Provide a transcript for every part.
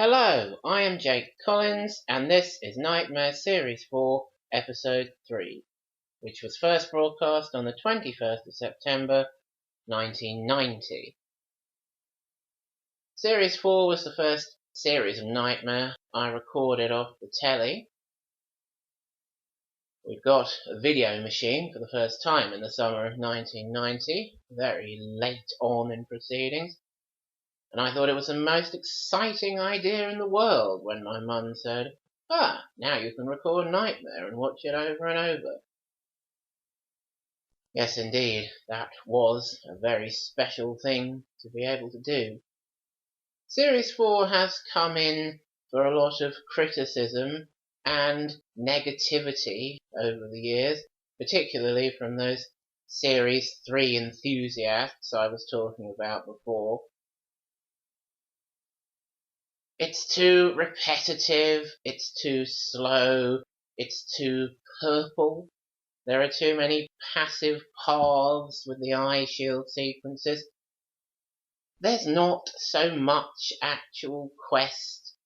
Hello, I am Jake Collins, and this is Knightmare Series 4, Episode 3, which was first broadcast on the 21st of September 1990. Series 4 was the first series of Knightmare I recorded off the telly. We've got a video machine for the first time in the summer of 1990, very late on in proceedings. And I thought it was the most exciting idea in the world when my mum said, now you can record Knightmare and watch it over and over. Yes, indeed, that was a very special thing to be able to do. Series 4 has come in for a lot of criticism and negativity over the years, particularly from those Series 3 enthusiasts I was talking about before. It's too repetitive, it's too slow, it's too purple. There are too many passive paths with the eye shield sequences. There's not so much actual quest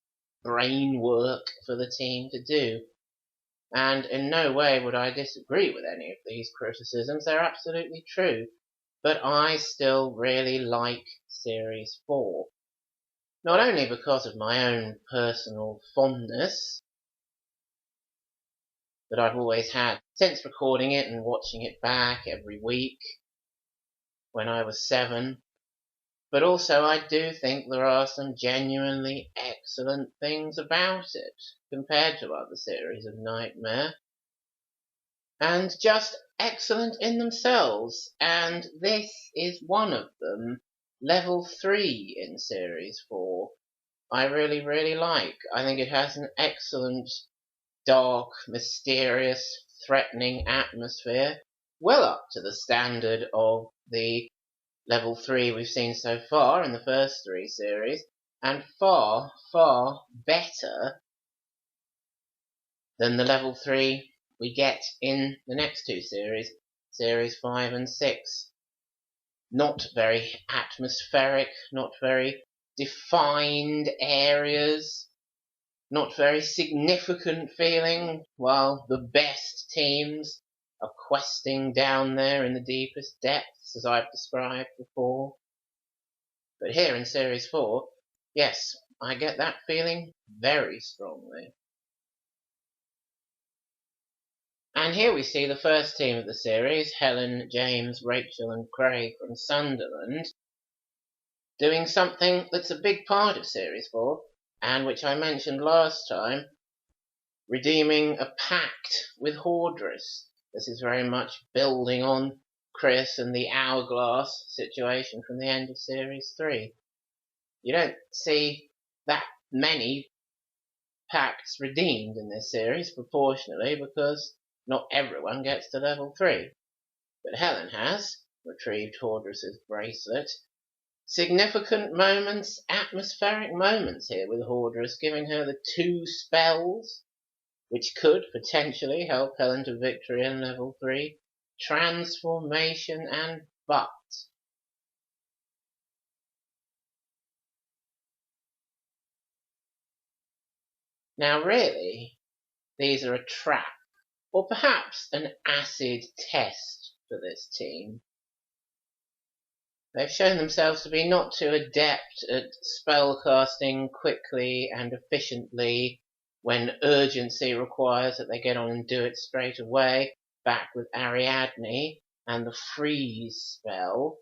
brain work for the team to do. And in no way would I disagree with any of these criticisms. They're absolutely true. But I still really like Series 4. Not only because of my own personal fondness that I've always had since recording it and watching it back every week when I was 7, but also I do think there are some genuinely excellent things about it compared to other series of Knightmare, and just excellent in themselves, and this is one of them. Level 3 in Series 4 I really like. I think it has an excellent, dark, mysterious, threatening atmosphere, well up to the standard of the Level 3 we've seen so far in the first 3 series, and far better than the Level 3 we get in the next 2 series, Series 5 and 6. Not very atmospheric, not very defined areas, not very significant feeling, while the best teams are questing down there in the deepest depths, as I've described before. But here in Series 4, yes, I get that feeling very strongly. And here we see the first team of the series, Helen, James, Rachel and Craig from Sunderland, doing something that's a big part of Series 4, and which I mentioned last time, redeeming a pact with Hordris. This is very much building on Chris and the Hourglass situation from the end of Series 3. You don't see that many pacts redeemed in this series proportionally, because not everyone gets to Level 3. But Helen has retrieved Hordris' bracelet. Significant moments, atmospheric moments here with Hordris, giving her the 2 spells, which could potentially help Helen to victory in Level 3, Transformation and Butt. Now really, these are a trap, or perhaps an acid test for this team. They've shown themselves to be not too adept at spellcasting quickly and efficiently when urgency requires that they get on and do it straight away, back with Ariadne and the freeze spell.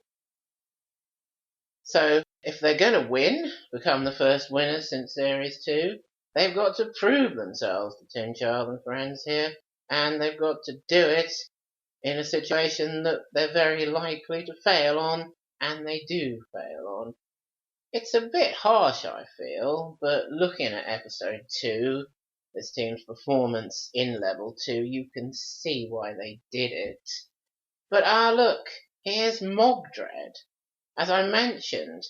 So if they're going to win, become the first winners since Series 2, they've got to prove themselves to Tim Child and friends here, and they've got to do it in a situation that they're very likely to fail on, and they do fail on. It's a bit harsh, I feel, but looking at Episode 2, this team's performance in Level 2, you can see why they did it. But look, here's Mogdred. As I mentioned,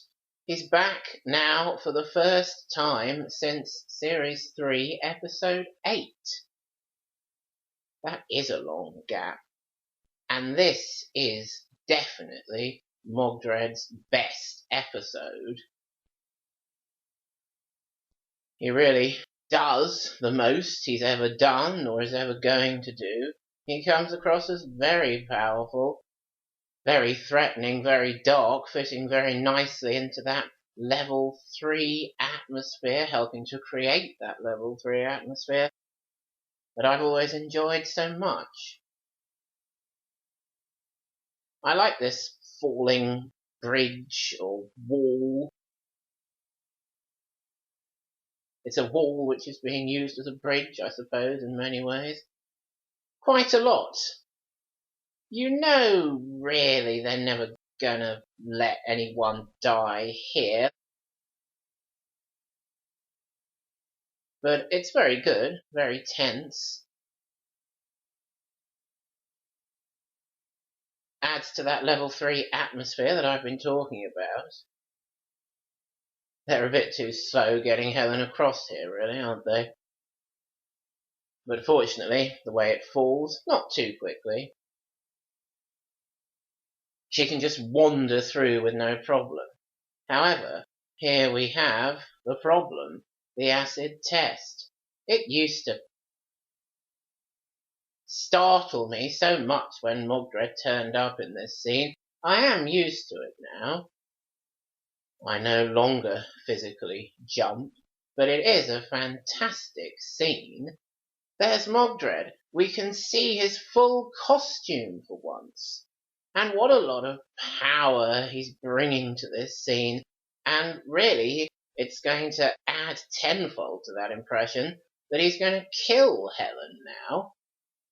he's back now for the first time since Series 3, Episode 8. That is a long gap. And this is definitely Mogdred's best episode. He really does the most he's ever done or is ever going to do. He comes across as very powerful, very threatening, very dark, fitting very nicely into that level 3 atmosphere, helping to create that level 3 atmosphere that I've always enjoyed so much. I like this falling bridge or wall. It's a wall which is being used as a bridge, I suppose, in many ways. Quite a lot. You know, really, they're never gonna let anyone die here. But it's very good, very tense. Adds to that level 3 atmosphere that I've been talking about. They're a bit too slow getting Helen across here, really, aren't they? But fortunately, the way it falls, not too quickly. She can just wander through with no problem. However, here we have the problem, the acid test. It used to startle me so much when Mogdred turned up in this scene. I am used to it now. I no longer physically jump, but it is a fantastic scene. There's Mogdred. We can see his full costume for once. And what a lot of power he's bringing to this scene. And really, it's going to add tenfold to that impression that he's going to kill Helen now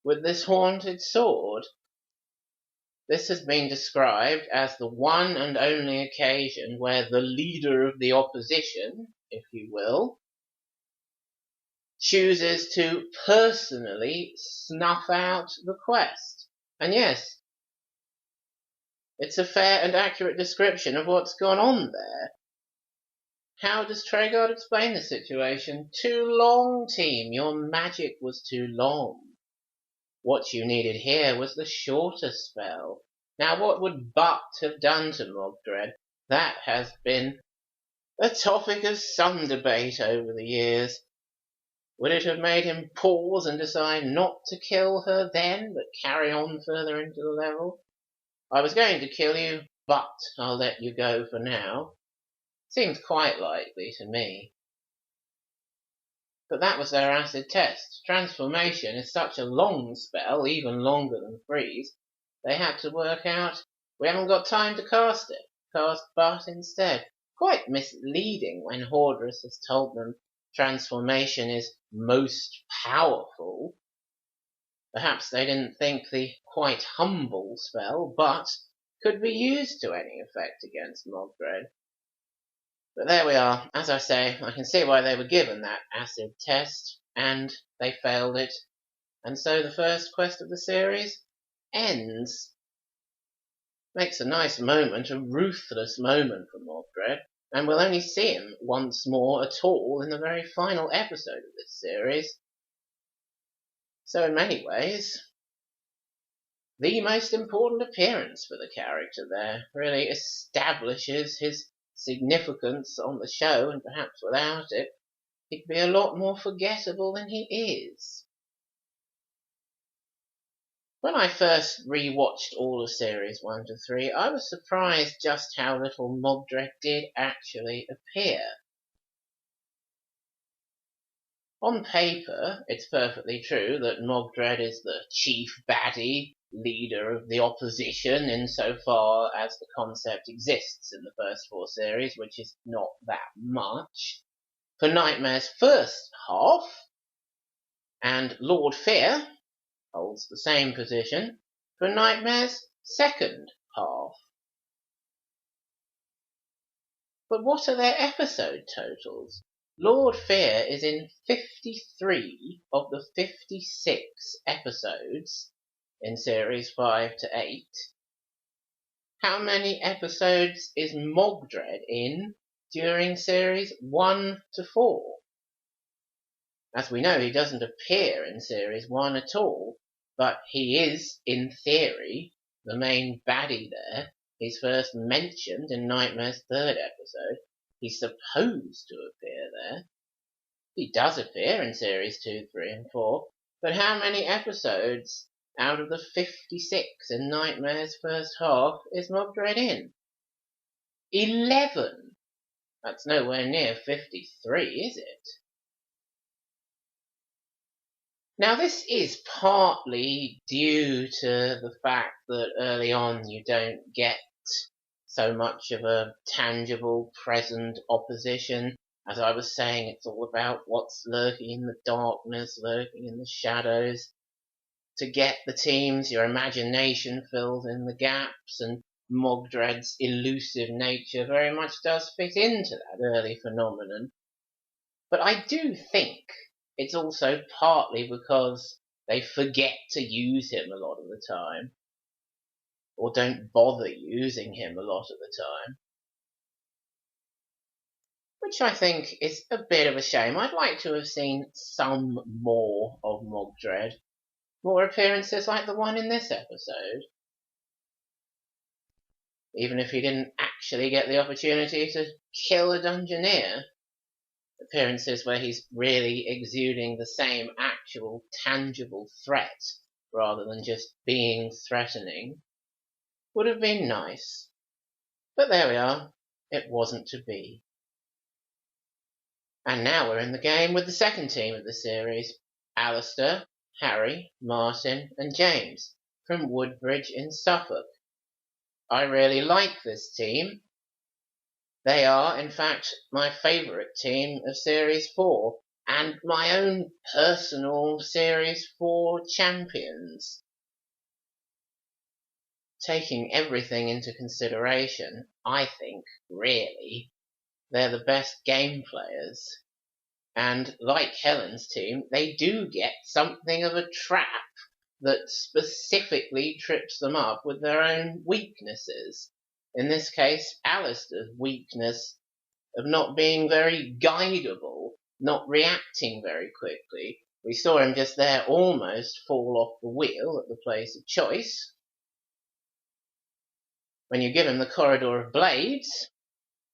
with this haunted sword. This has been described as the one and only occasion where the leader of the opposition, if you will, chooses to personally snuff out the quest. And yes, it's a fair and accurate description of what's gone on there. How does Tregard explain the situation? Too long, team. Your magic was too long. What you needed here was the shorter spell. Now, what would Butt have done to Mogdred? That has been a topic of some debate over the years. Would it have made him pause and decide not to kill her then, but carry on further into the level? I was going to kill you, but I'll let you go for now. Seems quite likely to me. But that was their acid test. Transformation is such a long spell, even longer than freeze. They had to work out, we haven't got time to cast it. Cast Butt instead. Quite misleading when Hordrus has told them transformation is most powerful. Perhaps they didn't think the quite humble spell, but could be used to any effect against Mogdred. But there we are. As I say, I can see why they were given that acid test, and they failed it. And so the first quest of the series ends. Makes a nice moment, a ruthless moment for Mogdred, and we'll only see him once more at all in the very final episode of this series. So in many ways, the most important appearance for the character there really establishes his significance on the show, and perhaps without it, he'd be a lot more forgettable than he is. When I first re-watched all of series 1 to 3, I was surprised just how little Mogdred did actually appear. On paper, it's perfectly true that Mogdred is the chief baddie, leader of the opposition insofar as the concept exists in the first 4 series, which is not that much. For Knightmare's first half, and Lord Fear holds the same position for Knightmare's second half. But what are their episode totals? Lord Fear is in 53 of the 56 episodes in series 5 to 8. How many episodes is Mogdred in during series 1 to 4? As we know, he doesn't appear in series 1 at all, but he is, in theory, the main baddie there. He's first mentioned in Knightmare's 3rd episode. He's supposed to appear there. He does appear in series 2, 3, and 4, but how many episodes out of the 56 in Knightmare's first half is Mogdred in? 11! That's nowhere near 53, is it? Now, this is partly due to the fact that early on you don't get so much of a tangible, present opposition. As I was saying, it's all about what's lurking in the darkness, lurking in the shadows. To get the teams, your imagination fills in the gaps, and Mogdred's elusive nature very much does fit into that early phenomenon. But I do think it's also partly because they forget to use him a lot of the time, or don't bother using him a lot of the time, which I think is a bit of a shame. I'd like to have seen some more of Mogdred, more appearances like the one in this episode, even if he didn't actually get the opportunity to kill a Dungeoneer. Appearances where he's really exuding the same actual tangible threat rather than just being threatening would have been nice. But there we are, it wasn't to be. And now we're in the game with the second team of the series, Alistair, Harry, Martin and James from Woodbridge in Suffolk. I really like this team. They are, in fact, my favourite team of Series 4 and my own personal Series 4 champions. Taking everything into consideration, I think, really, they're the best game players. And like Helen's team, they do get something of a trap that specifically trips them up with their own weaknesses. In this case, Alistair's weakness of not being very guidable, not reacting very quickly. We saw him just there almost fall off the wheel at the place of choice. When you give him the Corridor of Blades,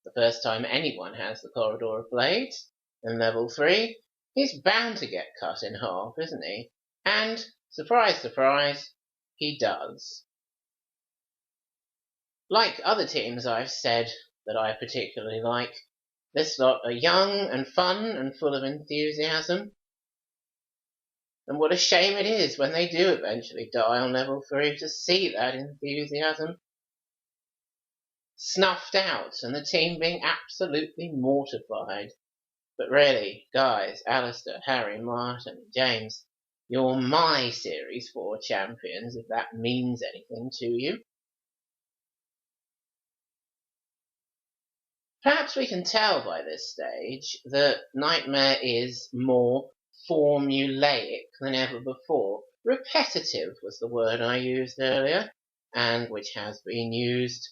the first time anyone has the Corridor of Blades, in level 3, he's bound to get cut in half, isn't he? And, surprise, surprise, he does. Like other teams I've said that I particularly like, this lot are young and fun and full of enthusiasm. And what a shame it is when they do eventually die on level 3 to see that enthusiasm snuffed out and the team being absolutely mortified. But really, guys, Alistair, Harry, Martin, James, you're my Series 4 champions, if that means anything to you. Perhaps we can tell by this stage that Knightmare is more formulaic than ever before. Repetitive was the word I used earlier, and which has been used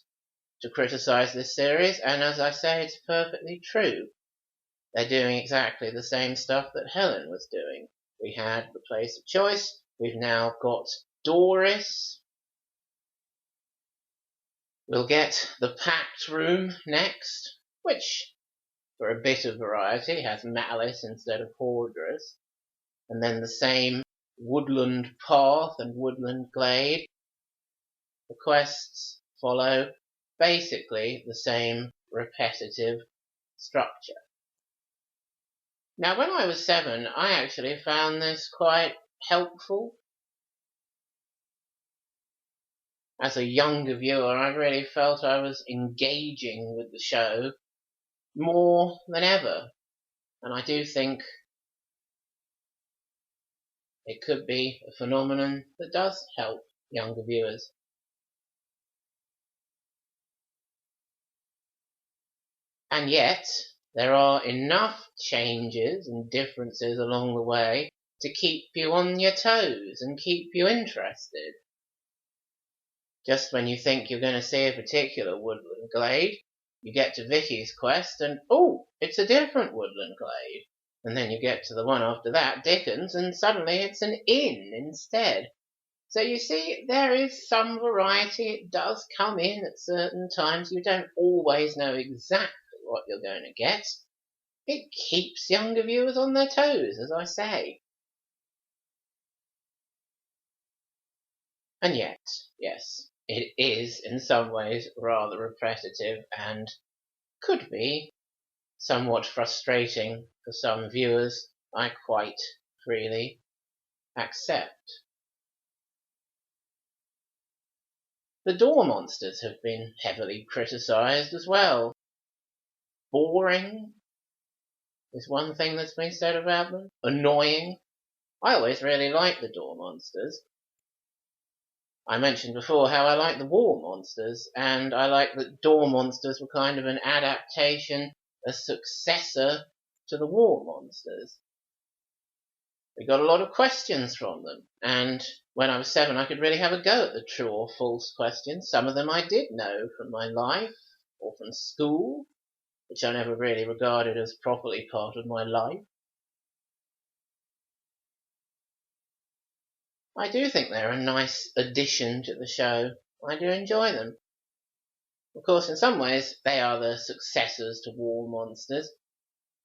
to criticise this series, and as I say, it's perfectly true. They're doing exactly the same stuff that Helen was doing. We had the place of choice, we've now got Doris. We'll get the Pact Room next, which, for a bit of variety, has Malice instead of Hordress. And then the same Woodland Path and Woodland Glade. The quests follow basically the same repetitive structure. Now, when I was 7, I actually found this quite helpful. As a younger viewer, I really felt I was engaging with the show more than ever. And I do think it could be a phenomenon that does help younger viewers. And yet, there are enough changes and differences along the way to keep you on your toes and keep you interested. Just when you think you're going to see a particular woodland glade, you get to Vicky's quest and, oh, it's a different woodland glade. And then you get to the one after that, Dickens, and suddenly it's an inn instead. So you see, there is some variety. It does come in at certain times. You don't always know exactly what you're going to get. it keeps younger viewers on their toes, as I say. And yet, yes, it is in some ways rather repetitive and could be somewhat frustrating for some viewers, I quite freely accept. The door monsters have been heavily criticised as well. Boring is one thing that's been said about them. Annoying. I always really liked the door monsters. I mentioned before how I like the wall monsters, and I like that door monsters were kind of an adaptation, a successor to the wall monsters. We got a lot of questions from them, and when I was 7 I could really have a go at the true or false questions. Some of them I did know from my life or from school, which I never really regarded as properly part of my life. I do think they're a nice addition to the show. I do enjoy them. Of course, in some ways, they are the successors to Wall Monsters.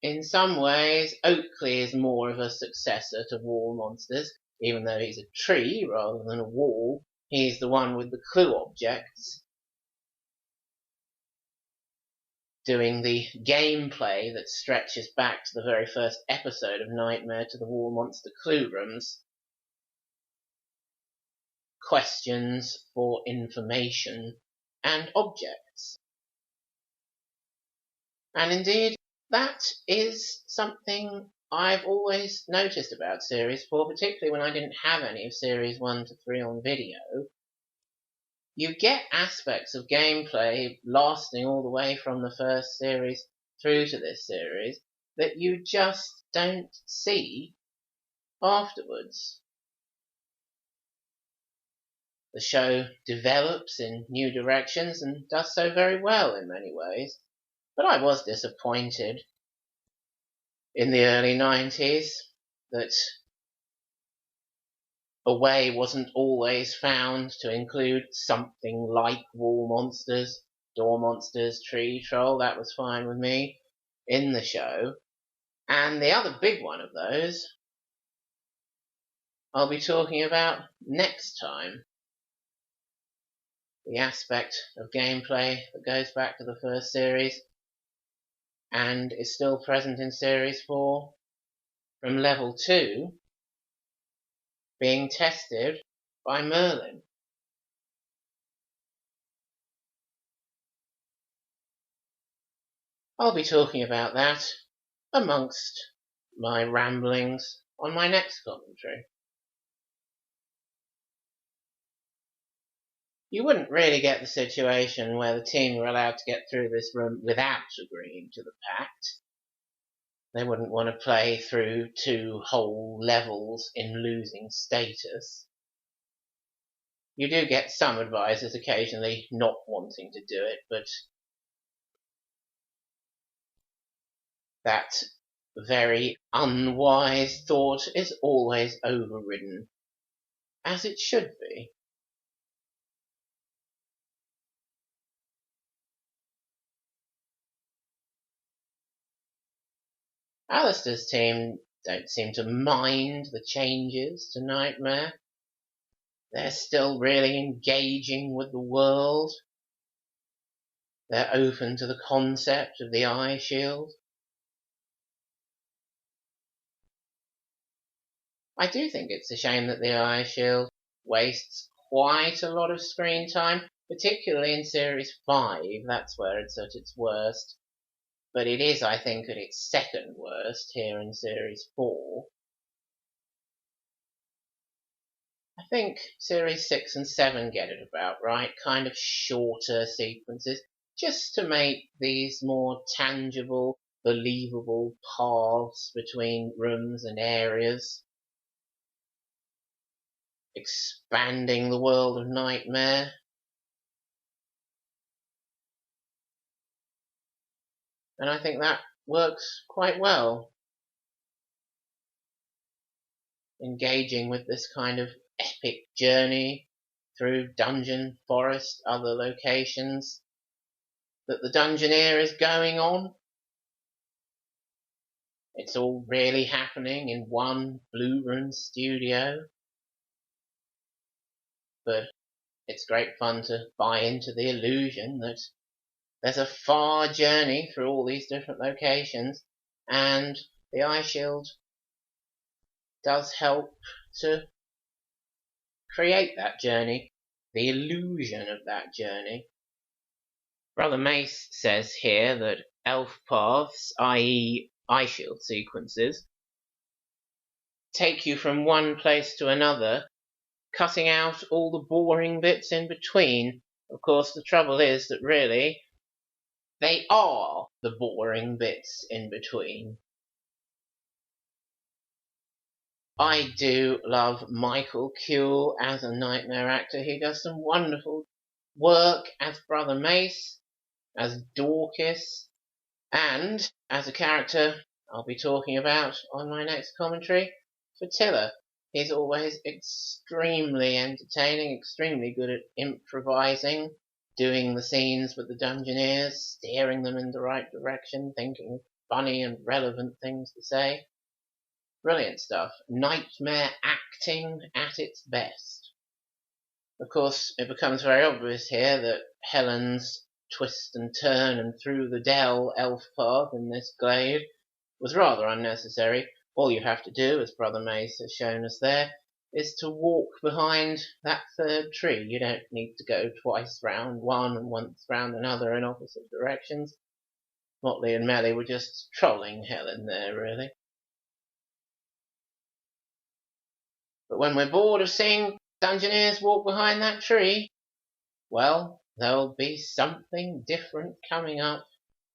In some ways, Oakley is more of a successor to Wall Monsters, even though he's a tree rather than a wall. He's the one with the clue objects, doing the gameplay that stretches back to the very first episode of Knightmare, to the Wall Monster clue rooms. Questions for information and objects. And indeed, that is something I've always noticed about Series 4, particularly when I didn't have any of Series 1 to 3 on video. You get aspects of gameplay lasting all the way from the first series through to this series that you just don't see afterwards. The show develops in new directions and does so very well in many ways, but I was disappointed in the early 90s that a way wasn't always found to include something like wall monsters, door monsters, tree troll. That was fine with me in the show. And the other big one of those I'll be talking about next time. The aspect of gameplay that goes back to the first series and is still present in Series 4 from Level 2 being tested by Merlin. I'll be talking about that amongst my ramblings on my next commentary. You wouldn't really get the situation where the team were allowed to get through this room without agreeing to the pact. They wouldn't want to play through 2 whole levels in losing status. You do get some advisors occasionally not wanting to do it, but that very unwise thought is always overridden, as it should be. Alistair's team don't seem to mind the changes to Knightmare. They're still really engaging with the world. They're open to the concept of the eye shield. I do think it's a shame that the eye shield wastes quite a lot of screen time, particularly in Series 5. That's where it's at its worst. But it is, I think, at its second worst here in Series 4. I think Series 6 and 7 get it about right, kind of shorter sequences, just to make these more tangible, believable paths between rooms and areas, expanding the world of Knightmare. And I think that works quite well. Engaging with this kind of epic journey through dungeon, forest, other locations that the Dungeoneer is going on. It's all really happening in one Blue Room studio. But it's great fun to buy into the illusion that there's a far journey through all these different locations, and the eye shield does help to create that journey, the illusion of that journey. Brother Mace says here that elf paths, i.e. eye shield sequences, take you from one place to another, cutting out all the boring bits in between. Of course, the trouble is that really, they are the boring bits in between. I do love Michael Kuehl as a Knightmare actor. He does some wonderful work as Brother Mace, as Dorcas, and as a character I'll be talking about on my next commentary, Fatilla. He's always extremely entertaining, extremely good at improvising, doing the scenes with the Dungeoneers, steering them in the right direction, thinking of funny and relevant things to say. Brilliant stuff. Knightmare acting at its best. Of course, it becomes very obvious here that Helen's twist and turn and through the dell elf path in this glade was rather unnecessary. All you have to do, as Brother Mace has shown us there, is to walk behind that third tree. You don't need to go twice round one and once round another in opposite directions. Motley and Melly were just trolling Helen there, really. But when we're bored of seeing Dungeoneers walk behind that tree, well, there'll be something different coming up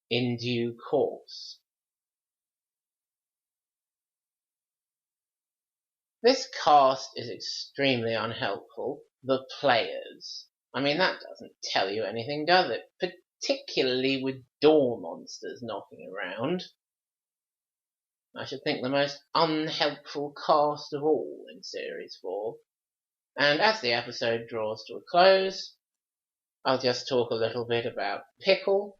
in due course. This cast is extremely unhelpful. The players. I mean, that doesn't tell you anything, does it? Particularly with door monsters knocking around. I should think the most unhelpful cast of all in Series 4. And as the episode draws to a close, I'll just talk a little bit about Pickle.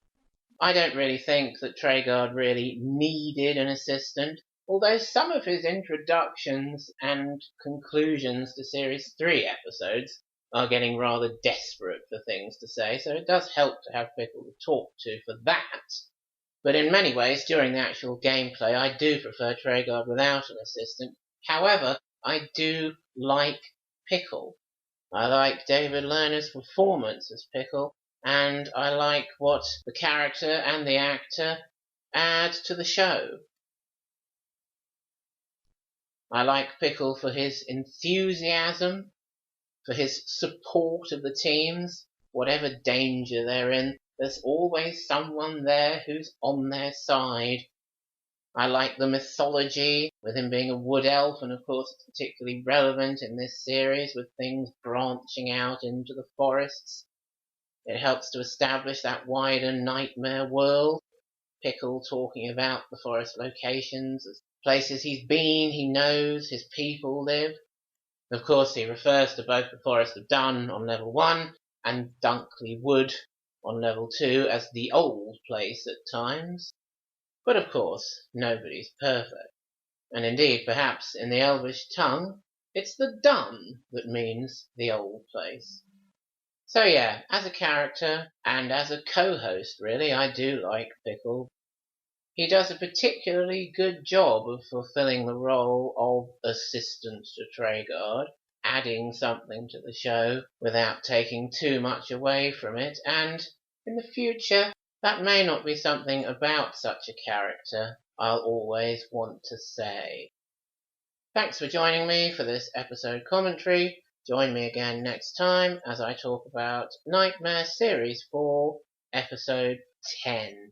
I don't really think that Treguard really needed an assistant, although some of his introductions and conclusions to Series 3 episodes are getting rather desperate for things to say, so it does help to have Pickle to talk to for that. But in many ways, during the actual gameplay, I do prefer Treguard without an assistant. However, I do like Pickle. I like David Lerner's performance as Pickle, and I like what the character and the actor add to the show. I like Pickle for his enthusiasm, for his support of the teams, whatever danger they're in. There's always someone there who's on their side. I like the mythology, with him being a wood elf, and of course it's particularly relevant in this series with things branching out into the forests. It helps to establish that wider Knightmare world. Pickle talking about the forest locations as places he's been, he knows, his people live. Of course he refers to both the Forest of Dun on level 1 and Dunkley Wood on level 2 as the old place at times. But of course, nobody's perfect. And indeed, perhaps in the Elvish tongue, it's the Dun that means the old place. So yeah, as a character, and as a co-host really, I do like Pickle. He does a particularly good job of fulfilling the role of assistant to Treguard, adding something to the show without taking too much away from it, and in the future, that may not be something about such a character I'll always want to say. Thanks for joining me for this episode commentary. Join me again next time as I talk about Knightmare Series 4, Episode 10.